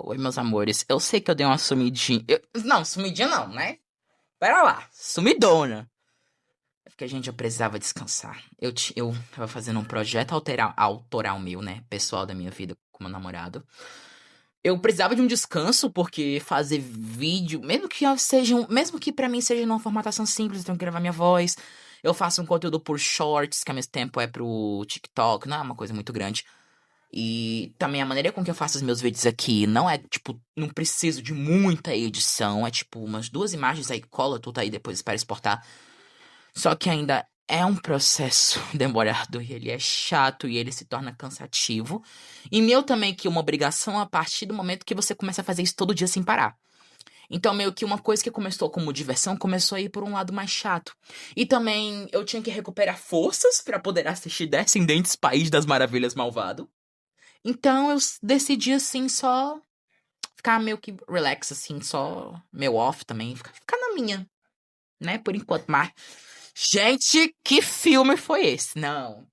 Oi, meus amores. Eu sei que eu dei uma sumidinha. Não, sumidinha não, né? Pera lá. Sumidona. É porque, gente, eu precisava descansar. Eu tava fazendo um projeto autoral meu, né? Pessoal da minha vida com meu namorado. Eu precisava de um descanso, porque fazer vídeo, mesmo que pra mim seja numa formatação simples, eu tenho que gravar minha voz. Eu faço um conteúdo por shorts, que ao mesmo tempo é pro TikTok, não é uma coisa muito grande. E também a maneira com que eu faço os meus vídeos aqui não é, tipo, não preciso de muita edição. É tipo umas duas imagens, aí cola tudo aí depois para exportar. Só que ainda é um processo demorado e ele é chato e ele se torna cansativo. E meu também que uma obrigação a partir do momento que você começa a fazer isso todo dia sem parar. Então, meio que uma coisa que começou como diversão começou a ir por um lado mais chato. E também eu tinha que recuperar forças para poder assistir Descendentes País das Maravilhas Malvado. Então eu decidi, assim, só ficar meio que relax, assim, só meu off também, ficar na minha, né, por enquanto. Mas, gente, que filme foi esse? Não.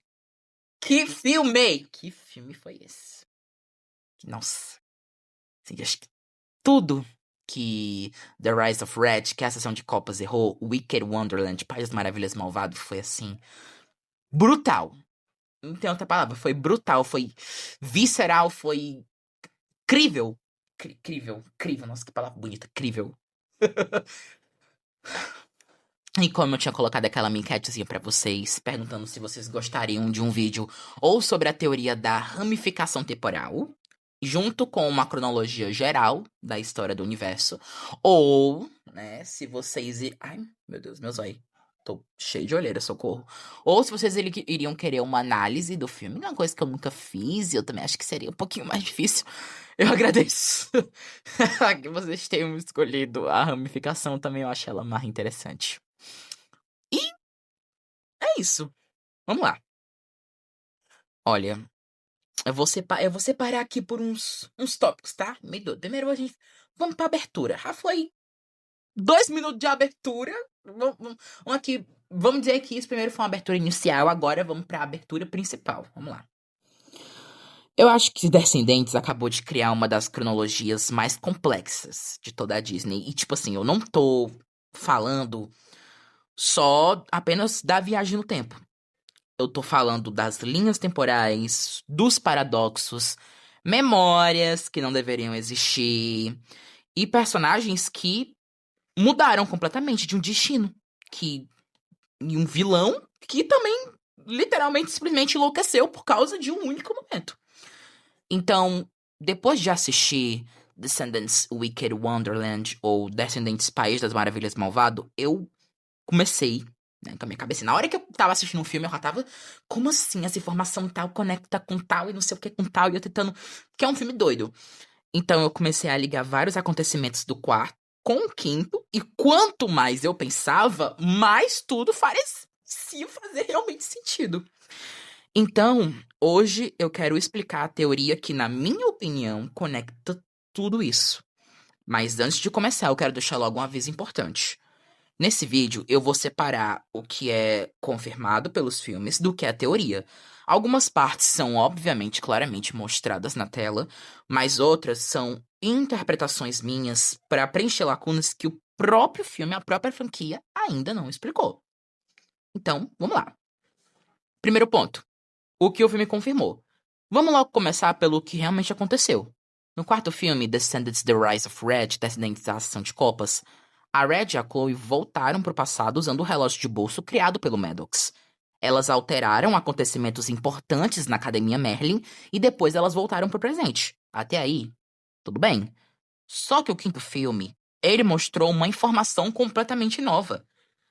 Que filme! Que filme foi esse? Nossa. Assim, acho que tudo que The Rise of Red, que a sessão de Copas errou, Wicked Wonderland, País das Maravilhas Malvado, foi assim, brutal. Não tem outra palavra, foi brutal, foi visceral, foi crível. Crível, crível. Nossa, que palavra bonita. Crível. E como eu tinha colocado aquela minha enquetezinha pra vocês, perguntando se vocês gostariam de um vídeo ou sobre a teoria da ramificação temporal, junto com uma cronologia geral da história do universo, ou, né, se vocês... Ai, meu Deus, meu zóio. Tô cheio de olheira, socorro. Ou se vocês iriam querer uma análise do filme, uma coisa que eu nunca fiz, e eu também acho que seria um pouquinho mais difícil. Eu agradeço que vocês tenham escolhido a ramificação, também eu acho ela mais interessante. E é isso. Vamos lá. Olha, eu vou separar aqui por uns tópicos, tá? Primeiro a gente. Vamos pra abertura. Já foi 2 minutos de abertura. Vamos aqui. Vamos dizer que isso primeiro foi uma abertura inicial, agora vamos pra abertura principal. Vamos lá. Eu acho que Descendentes acabou de criar uma das cronologias mais complexas de toda a Disney. E, tipo assim, eu não tô falando só apenas da viagem no tempo. Eu tô falando das linhas temporais, dos paradoxos, memórias que não deveriam existir e personagens que mudaram completamente de um destino, e um vilão que também literalmente simplesmente enlouqueceu por causa de um único momento. Então, depois de assistir Descendants Wicked Wonderland ou Descendants País das Maravilhas Malvado, eu comecei, né, com a minha cabeça. Na hora que eu tava assistindo um filme, eu já tava, como assim? Essa informação tal conecta com tal e não sei o que com tal, e eu tentando. Que é um filme doido. Então eu comecei a ligar vários acontecimentos do quarto com o quinto, e quanto mais eu pensava, mais tudo parecia fazer realmente sentido. Então, hoje eu quero explicar a teoria que, na minha opinião, conecta tudo isso. Mas antes de começar, eu quero deixar logo um aviso importante. Nesse vídeo, eu vou separar o que é confirmado pelos filmes do que é a teoria. Algumas partes são, obviamente, claramente mostradas na tela, mas outras são interpretações minhas para preencher lacunas que o próprio filme, a própria franquia, ainda não explicou. Então, vamos lá. Primeiro ponto. O que o filme confirmou. Vamos logo começar pelo que realmente aconteceu. No quarto filme, Descendants The Rise of Red, Descendentes da Ação de Copas, a Red e a Chloe voltaram para o passado usando o relógio de bolso criado pelo Maddox. Elas alteraram acontecimentos importantes na Academia Merlin e depois elas voltaram para o presente. Até aí, tudo bem. Só que o quinto filme, ele mostrou uma informação completamente nova.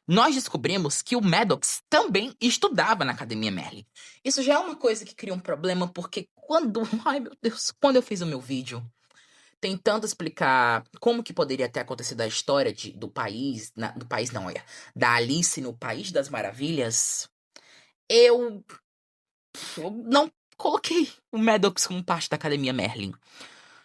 Nós descobrimos que o Maddox também estudava na Academia Merlin. Isso já é uma coisa que cria um problema, porque quando... Ai, meu Deus. Quando eu fiz o meu vídeo tentando explicar como que poderia ter acontecido a história do país... do país não, olha. Da Alice no País das Maravilhas, eu não coloquei o Maddox como parte da Academia Merlin.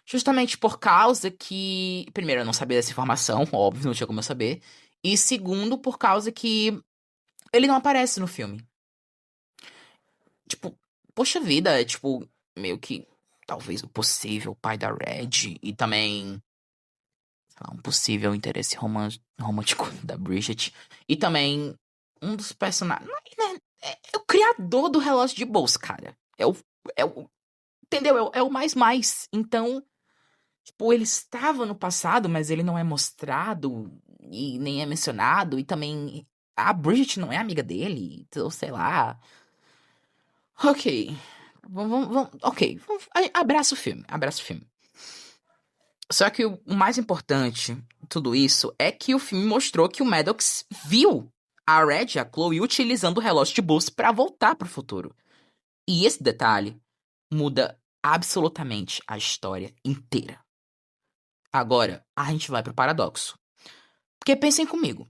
Justamente por causa que... Primeiro, eu não sabia dessa informação, óbvio, não tinha como eu saber. E segundo, por causa que ele não aparece no filme. Tipo, poxa vida, é tipo, meio que. talvez o possível pai da Red e também, sei lá, um possível interesse romântico da Bridget. E também um dos personagens. É o criador do relógio de bolso, cara. Entendeu? É o mais. Então, tipo, ele estava no passado, mas ele não é mostrado e nem é mencionado. E também a Bridget não é amiga dele, ou sei lá. Ok. Ok. Abraça o filme. Abraça o filme. Só que o mais importante de tudo isso é que o filme mostrou que o Maddox viu a Red e a Chloe utilizando o relógio de bolso para voltar pro futuro. E esse detalhe muda absolutamente a história inteira. Agora, a gente vai pro paradoxo. Porque pensem comigo.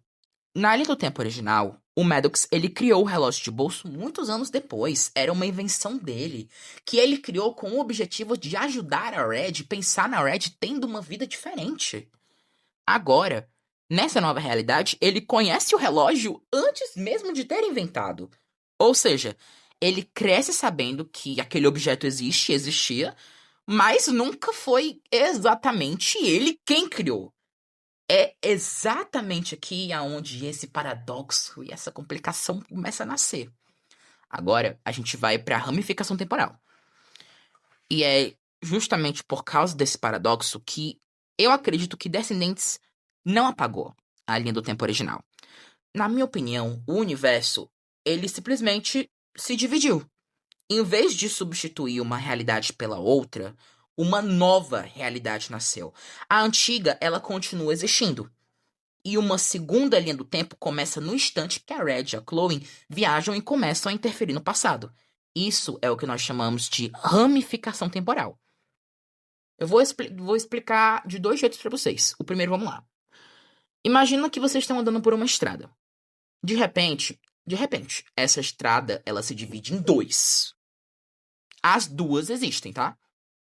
Na linha do tempo original, o Maddox, ele criou o relógio de bolso muitos anos depois. Era uma invenção dele, que ele criou com o objetivo de ajudar a Red, pensar na Red tendo uma vida diferente. Agora, nessa nova realidade, ele conhece o relógio antes mesmo de ter inventado. Ou seja, ele cresce sabendo que aquele objeto existia, mas nunca foi exatamente ele quem criou. É exatamente aqui aonde esse paradoxo e essa complicação começa a nascer. Agora, a gente vai para a ramificação temporal. E é justamente por causa desse paradoxo que eu acredito que Descendentes não apagou a linha do tempo original. Na minha opinião, o universo, ele simplesmente se dividiu. Em vez de substituir uma realidade pela outra, uma nova realidade nasceu. A antiga, ela continua existindo. E uma segunda linha do tempo começa no instante que a Red e a Chloe viajam e começam a interferir no passado. Isso é o que nós chamamos de ramificação temporal. Eu vou explicar de dois jeitos pra vocês. O primeiro, vamos lá. Imagina que vocês estão andando por uma estrada. De repente, essa estrada, ela se divide em dois. As duas existem, tá?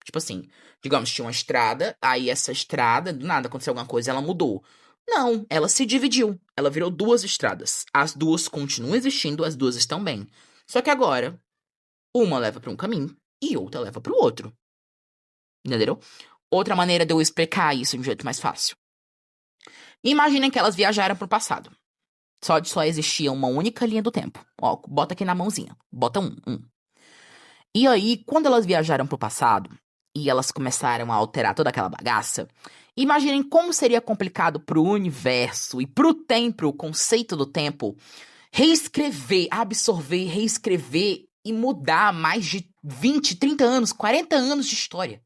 Tipo assim, digamos, tinha uma estrada, aí essa estrada, do nada aconteceu alguma coisa, ela mudou. Não, ela se dividiu. Ela virou duas estradas. As duas continuam existindo, as duas estão bem. Só que agora, uma leva pra um caminho e outra leva pro outro. Entenderam? Outra maneira de eu explicar isso de um jeito mais fácil. Imaginem que elas viajaram pro passado. Só existia uma única linha do tempo. Ó, bota aqui na mãozinha. Bota um. E aí, quando elas viajaram pro passado e elas começaram a alterar toda aquela bagaça, imaginem como seria complicado pro universo e pro tempo, o conceito do tempo, reescrever, absorver, reescrever e mudar mais de 20, 30 anos, 40 anos de história.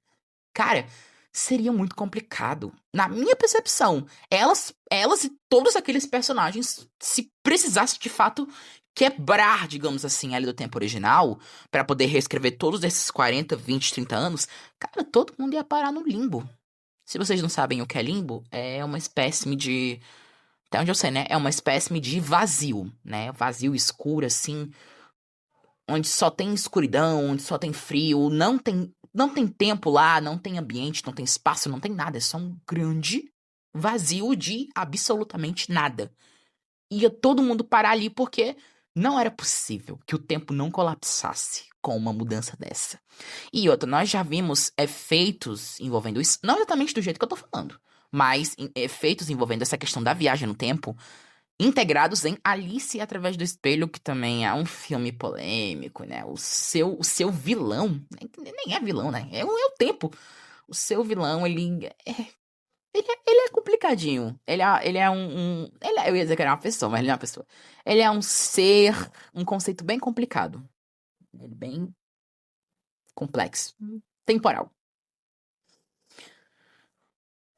Cara, seria muito complicado. Na minha percepção, elas e todos aqueles personagens, se precisasse de fato quebrar, digamos assim, a linha do tempo original, pra poder reescrever todos esses 40, 20, 30 anos, cara, todo mundo ia parar no limbo. Se vocês não sabem o que é limbo, é uma espécie de. Até onde eu sei, né? É uma espécie de vazio, né? Vazio escuro, assim, onde só tem escuridão, onde só tem frio, não tem tempo lá, não tem ambiente, não tem espaço, não tem nada, é só um grande vazio de absolutamente nada. Ia todo mundo parar ali porque não era possível que o tempo não colapsasse com uma mudança dessa. E outra, nós já vimos efeitos envolvendo isso, não exatamente do jeito que eu tô falando, mas efeitos envolvendo essa questão da viagem no tempo integrados em Alice através do Espelho, que também é um filme polêmico, né? O seu vilão, nem é vilão, né? É o tempo. O seu vilão, ele é complicadinho. Ele é eu ia dizer que era uma pessoa, mas ele não é uma pessoa. Ele é um ser, um conceito bem complicado. Ele é bem complexo. Temporal.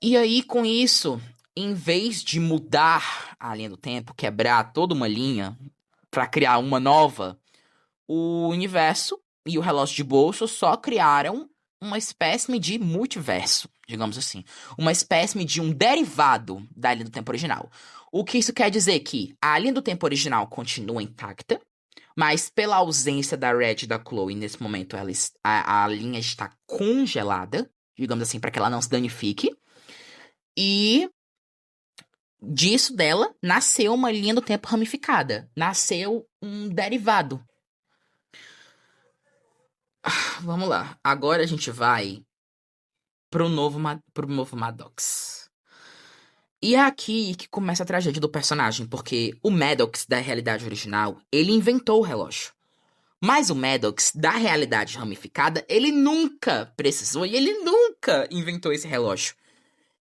E aí, com isso, em vez de mudar a linha do tempo, quebrar toda uma linha pra criar uma nova, o universo e o relógio de bolso só criaram uma espécie de multiverso, digamos assim. Uma espécie de um derivado da linha do tempo original. O que isso quer dizer que a linha do tempo original continua intacta, mas pela ausência da Red e da Chloe, nesse momento a linha está congelada, digamos assim, para que ela não se danifique. E disso dela nasceu uma linha do tempo ramificada. Nasceu um derivado. Vamos lá. Agora a gente vai pro novo Maddox. E é aqui que começa a tragédia do personagem, porque o Maddox da realidade original, ele inventou o relógio. Mas o Maddox da realidade ramificada, ele nunca precisou e ele nunca inventou esse relógio.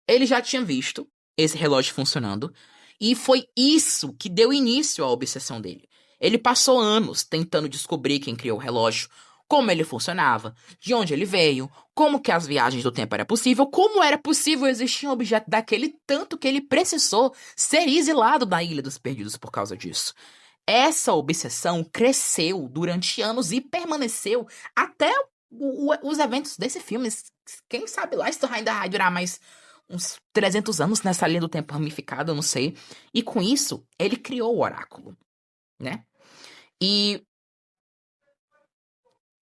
Ele já tinha visto esse relógio funcionando, e foi isso que deu início à obsessão dele. Ele passou anos tentando descobrir quem criou o relógio, como ele funcionava, de onde ele veio, como que as viagens do tempo era possível, como era possível existir um objeto daquele tanto que ele precisou ser exilado da Ilha dos Perdidos por causa disso. Essa obsessão cresceu durante anos e permaneceu até os eventos desse filme. Quem sabe lá isso ainda vai durar mais uns 300 anos nessa linha do tempo ramificada, eu não sei. E com isso, ele criou o oráculo, né? E,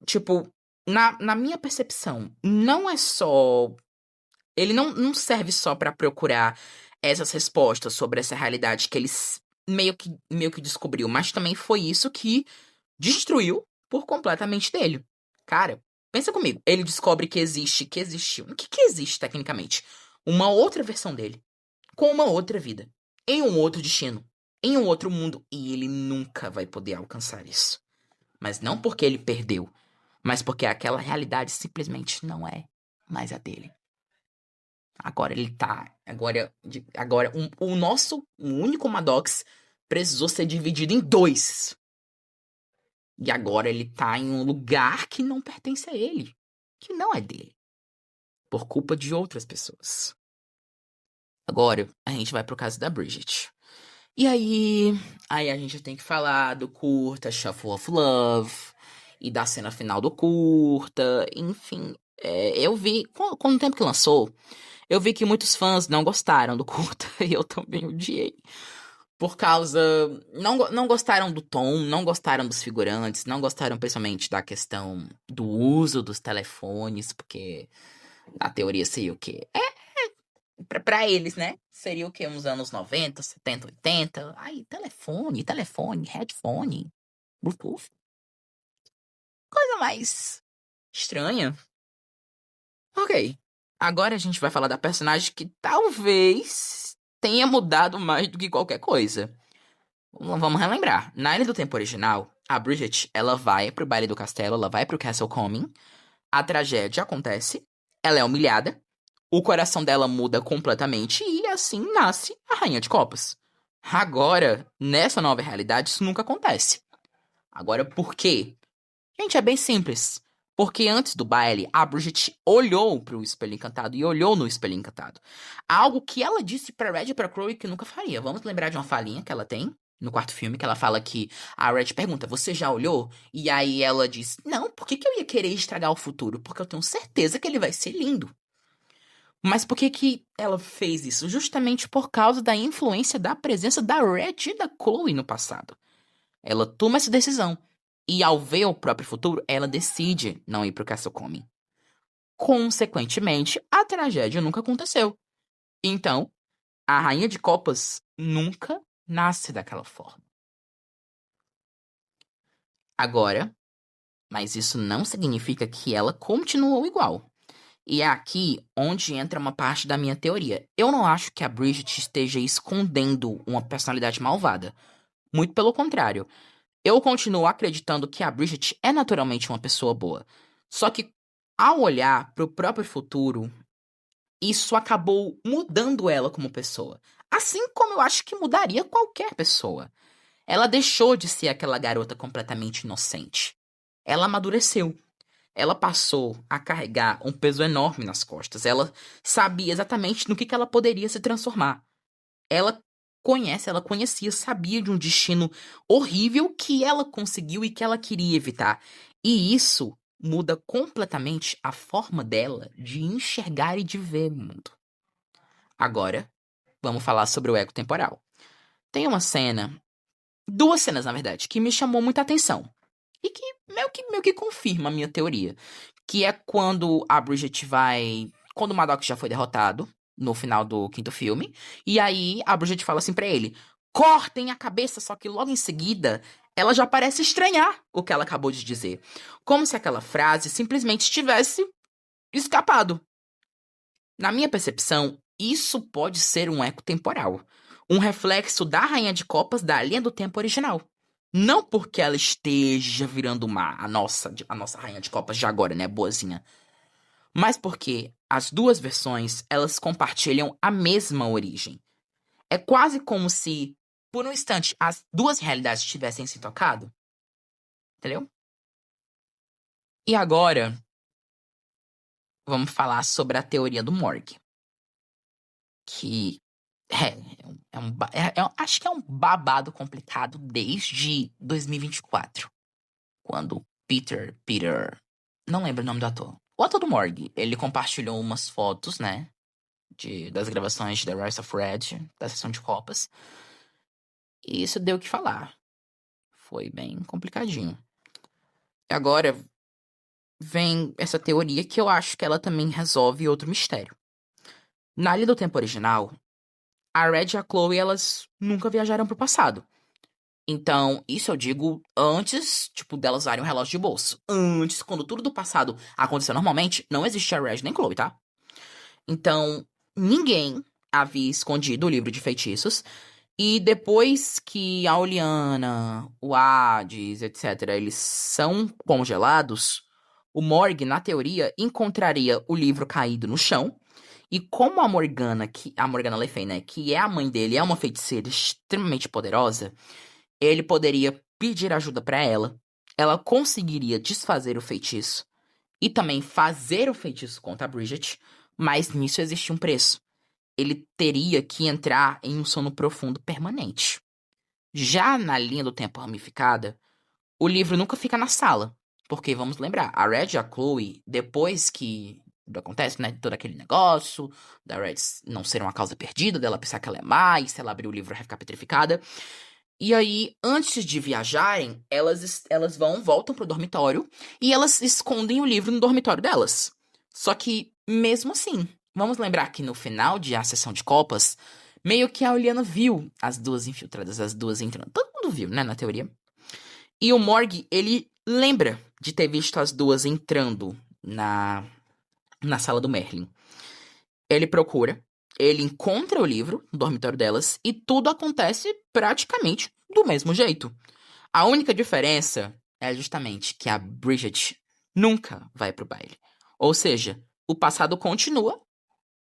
tipo, na minha percepção, não é só. Ele não serve só pra procurar essas respostas sobre essa realidade que ele meio que descobriu, mas também foi isso que destruiu por completamente dele. Cara, pensa comigo. Ele descobre que existiu. O que existe tecnicamente? Uma outra versão dele, com uma outra vida, em um outro destino, em um outro mundo, e ele nunca vai poder alcançar isso. Mas não porque ele perdeu, mas porque aquela realidade simplesmente não é mais a dele. Agora ele tá. Agora o único Maddox precisou ser dividido em dois. E agora ele tá em um lugar que não pertence a ele, que não é dele, por culpa de outras pessoas. Agora a gente vai pro caso da Bridget. E aí a gente tem que falar do curta Shuffle of Love e da cena final do curta, enfim. Eu vi, com o tempo que lançou, eu vi que muitos fãs não gostaram do curta e eu também odiei. Por causa. Não gostaram do tom, não gostaram dos figurantes, não gostaram principalmente da questão do uso dos telefones, porque a teoria seria o quê? Pra eles, né? Seria o quê? Uns anos 90, 70, 80. Aí, telefone, headphone, Bluetooth. Coisa mais estranha. Ok. Agora a gente vai falar da personagem que talvez tenha mudado mais do que qualquer coisa. Vamos relembrar. Na Ilha do Tempo original, a Bridget, ela vai pro baile do castelo, ela vai pro Castle Coming. A tragédia acontece, ela é humilhada, o coração dela muda completamente e assim nasce a Rainha de Copas. Agora, nessa nova realidade, isso nunca acontece. Agora, por quê? Gente, é bem simples. Porque antes do baile, a Bridget olhou pro espelho encantado e olhou no espelho encantado. Algo que ela disse pra Red e pra Chloe que nunca faria. Vamos lembrar de uma falinha que ela tem no quarto filme, que ela fala que a Red pergunta, você já olhou? E aí ela diz, não, por que que eu ia querer estragar o futuro? Porque eu tenho certeza que ele vai ser lindo. Mas por que que ela fez isso? Justamente por causa da influência da presença da Red e da Chloe no passado. Ela toma essa decisão. E ao ver o próprio futuro, ela decide não ir pro Castle Coming. Consequentemente, a tragédia nunca aconteceu. Então, a Rainha de Copas nunca nasce daquela forma. Agora, mas isso não significa que ela continuou igual. E é aqui onde entra uma parte da minha teoria. Eu não acho que a Bridget esteja escondendo uma personalidade malvada. Muito pelo contrário. Eu continuo acreditando que a Bridget é naturalmente uma pessoa boa. Só que, ao olhar para o próprio futuro, isso acabou mudando ela como pessoa. Assim como eu acho que mudaria qualquer pessoa. Ela deixou de ser aquela garota completamente inocente. Ela amadureceu. Ela passou a carregar um peso enorme nas costas. Ela sabia exatamente no que ela poderia se transformar. Ela ela conhecia, sabia de um destino horrível que ela conseguiu e que ela queria evitar. E isso muda completamente a forma dela de enxergar e de ver o mundo. Agora, vamos falar sobre o ego temporal. Tem uma cena, duas cenas na verdade, que me chamou muita atenção. E que meio que confirma a minha teoria. Que é quando a Bridget vai. Quando o Maddox já foi derrotado no final do quinto filme. E aí a Bridget fala assim pra ele: cortem a cabeça, só que logo em seguida ela já parece estranhar o que ela acabou de dizer. Como se aquela frase simplesmente tivesse escapado. Na minha percepção, isso pode ser um eco temporal, um reflexo da Rainha de Copas da linha do tempo original. Não porque ela esteja virando a nossa Rainha de Copas de agora, né, boazinha, mas porque as duas versões, elas compartilham a mesma origem. É quase como se, por um instante, as duas realidades tivessem se tocado, entendeu? E agora, vamos falar sobre a teoria do Morgue, que acho que é um babado complicado desde 2024, quando Peter, não lembro o nome do ator. O ator do Morgue, ele compartilhou umas fotos, né, das gravações de The Rise of Red, da sessão de copas, e isso deu o que falar. Foi bem complicadinho. E agora vem essa teoria que eu acho que ela também resolve outro mistério. Na linha do tempo original, a Red e a Chloe, elas nunca viajaram pro passado. Então, isso eu digo antes, tipo, delas usarem um relógio de bolso. Antes, quando tudo do passado aconteceu normalmente, não existia Red nem Chloe, tá? Então, ninguém havia escondido o livro de feitiços. E depois que a Oliana, o Hades, etc., eles são congelados, o Morg, na teoria, encontraria o livro caído no chão. E como a Morgana Le Fay, né, que é a mãe dele, é uma feiticeira extremamente poderosa, ele poderia pedir ajuda pra ela. Ela conseguiria desfazer o feitiço e também fazer o feitiço contra a Bridget, mas nisso existe um preço. Ele teria que entrar em um sono profundo permanente. Já na linha do tempo ramificada, o livro nunca fica na sala. Porque, vamos lembrar, a Red e a Chloe, depois que acontece, né, todo aquele negócio, da Red não ser uma causa perdida, dela pensar que ela é má, e se ela abrir o livro vai ficar petrificada. E aí, antes de viajarem, elas voltam pro dormitório, e elas escondem o livro no dormitório delas. Só que, mesmo assim, vamos lembrar que no final de A Sessão de Copas, meio que a Oliana viu as duas infiltradas, as duas entrando. Todo mundo viu, né, na teoria. E o Morg, ele lembra de ter visto as duas entrando na sala do Merlin. Ele procura, ele encontra o livro no dormitório delas e tudo acontece praticamente do mesmo jeito. A única diferença é justamente que a Bridget nunca vai pro baile. Ou seja, o passado continua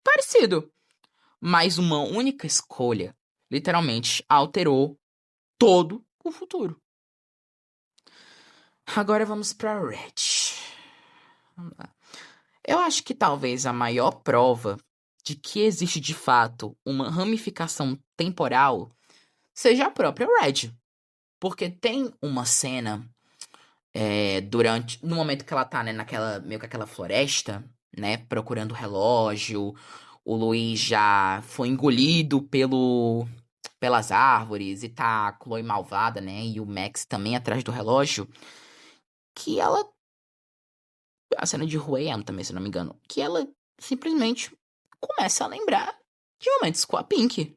parecido, mas uma única escolha literalmente alterou todo o futuro. Agora vamos pra Red. Vamos lá. Eu acho que talvez a maior prova de que existe de fato uma ramificação temporal seja a própria Red. Porque tem uma cena no momento que ela tá, né, meio que aquela floresta, né, procurando o relógio, o Luiz já foi engolido pelas árvores e tá a Chloe malvada, né, e o Max também atrás do relógio, que ela a cena de Rueam também, se não me engano, que ela simplesmente começa a lembrar de momentos com a Pink.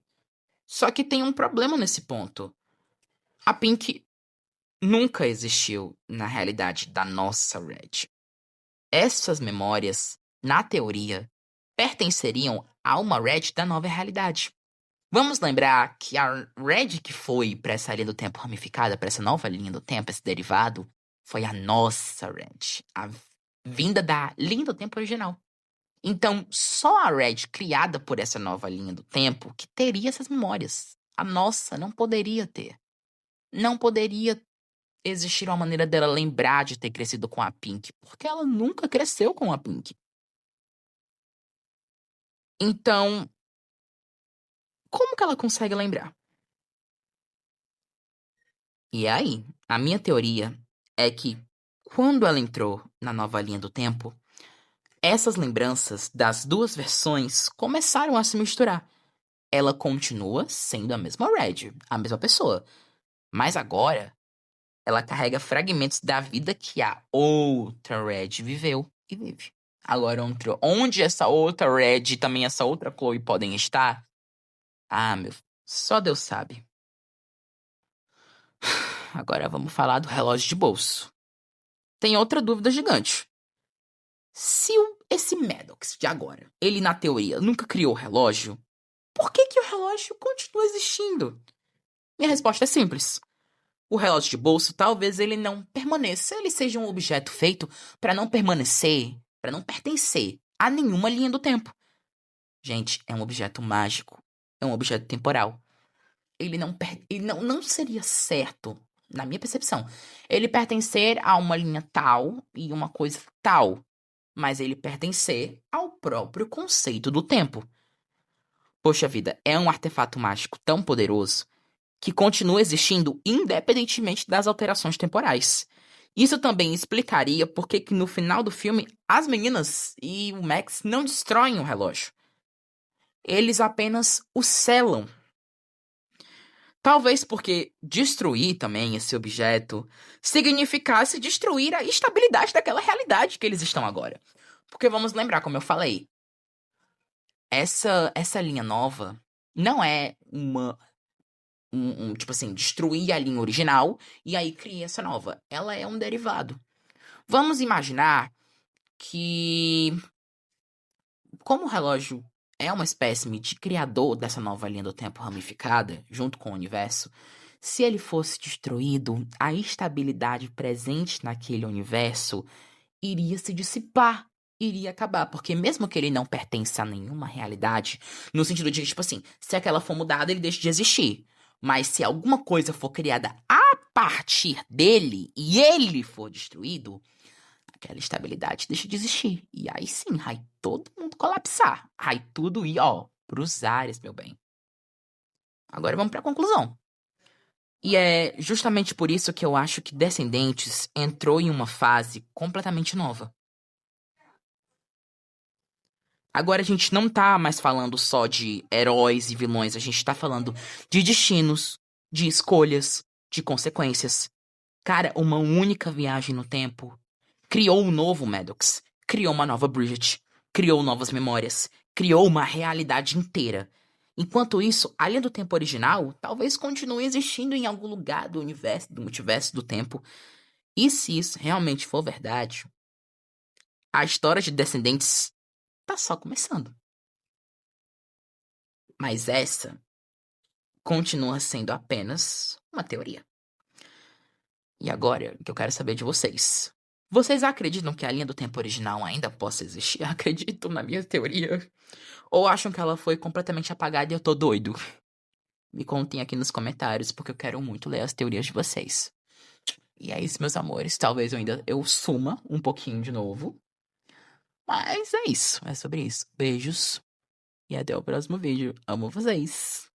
Só que tem um problema nesse ponto. A Pink nunca existiu na realidade da nossa Red. Essas memórias, na teoria, pertenceriam a uma Red da nova realidade. Vamos lembrar que a Red que foi para essa linha do tempo ramificada, para essa nova linha do tempo, esse derivado, foi a nossa Red. A vinda da linha do tempo original. Então, só a Red criada por essa nova linha do tempo que teria essas memórias. A nossa não poderia ter. Não poderia existir uma maneira dela lembrar de ter crescido com a Pink, porque ela nunca cresceu com a Pink. Então, como que ela consegue lembrar? E aí, a minha teoria é que quando ela entrou na nova linha do tempo, essas lembranças das duas versões começaram a se misturar. Ela continua sendo a mesma Red, a mesma pessoa. Mas agora, ela carrega fragmentos da vida que a outra Red viveu e vive. Agora, onde essa outra Red e também essa outra Chloe podem estar? Ah, só Deus sabe. Agora vamos falar do relógio de bolso. Tem outra dúvida gigante. Se esse Maddox de agora, ele na teoria nunca criou o relógio, por que que o relógio continua existindo? Minha resposta é simples. O relógio de bolso talvez ele não permaneça, ele seja um objeto feito para não permanecer, para não pertencer a nenhuma linha do tempo. Gente, é um objeto mágico, é um objeto temporal. Ele não seria certo, na minha percepção, ele pertencer a uma linha tal e uma coisa tal, mas ele pertencer ao próprio conceito do tempo. Poxa vida, é um artefato mágico tão poderoso que continua existindo independentemente das alterações temporais. Isso também explicaria por que que no final do filme as meninas e o Max não destroem o relógio. Eles apenas o selam. Talvez porque destruir também esse objeto significasse destruir a estabilidade daquela realidade que eles estão agora. Porque vamos lembrar, como eu falei, essa linha nova não é tipo assim, destruir a linha original e aí criar essa nova. Ela é um derivado. Vamos imaginar que, como o relógio é uma espécime de criador dessa nova linha do tempo ramificada, junto com o universo, se ele fosse destruído, a estabilidade presente naquele universo iria se dissipar, iria acabar, porque mesmo que ele não pertença a nenhuma realidade, no sentido de, tipo assim, se aquela for mudada, ele deixa de existir. Mas se alguma coisa for criada a partir dele e ele for destruído, aquela estabilidade deixa de existir. E aí sim, vai todo mundo colapsar. Vai tudo ir, ó, pros ares, meu bem. Agora vamos pra conclusão. E é justamente por isso que eu acho que Descendentes entrou em uma fase completamente nova. Agora a gente não tá mais falando só de heróis e vilões, a gente tá falando de destinos, de escolhas, de consequências. Cara, uma única viagem no tempo criou um novo Maddox, criou uma nova Bridget, criou novas memórias, criou uma realidade inteira. Enquanto isso, a linha do tempo original talvez continue existindo em algum lugar do universo, do multiverso do tempo. E se isso realmente for verdade, a história de Descendentes tá só começando. Mas essa continua sendo apenas uma teoria. E agora, o que eu quero saber de vocês? Vocês acreditam que a linha do tempo original ainda possa existir? Acreditam na minha teoria? Ou acham que ela foi completamente apagada e eu tô doido? Me contem aqui nos comentários, porque eu quero muito ler as teorias de vocês. E é isso, meus amores. Talvez eu suma um pouquinho de novo. Mas é isso. É sobre isso. Beijos. E até o próximo vídeo. Amo vocês.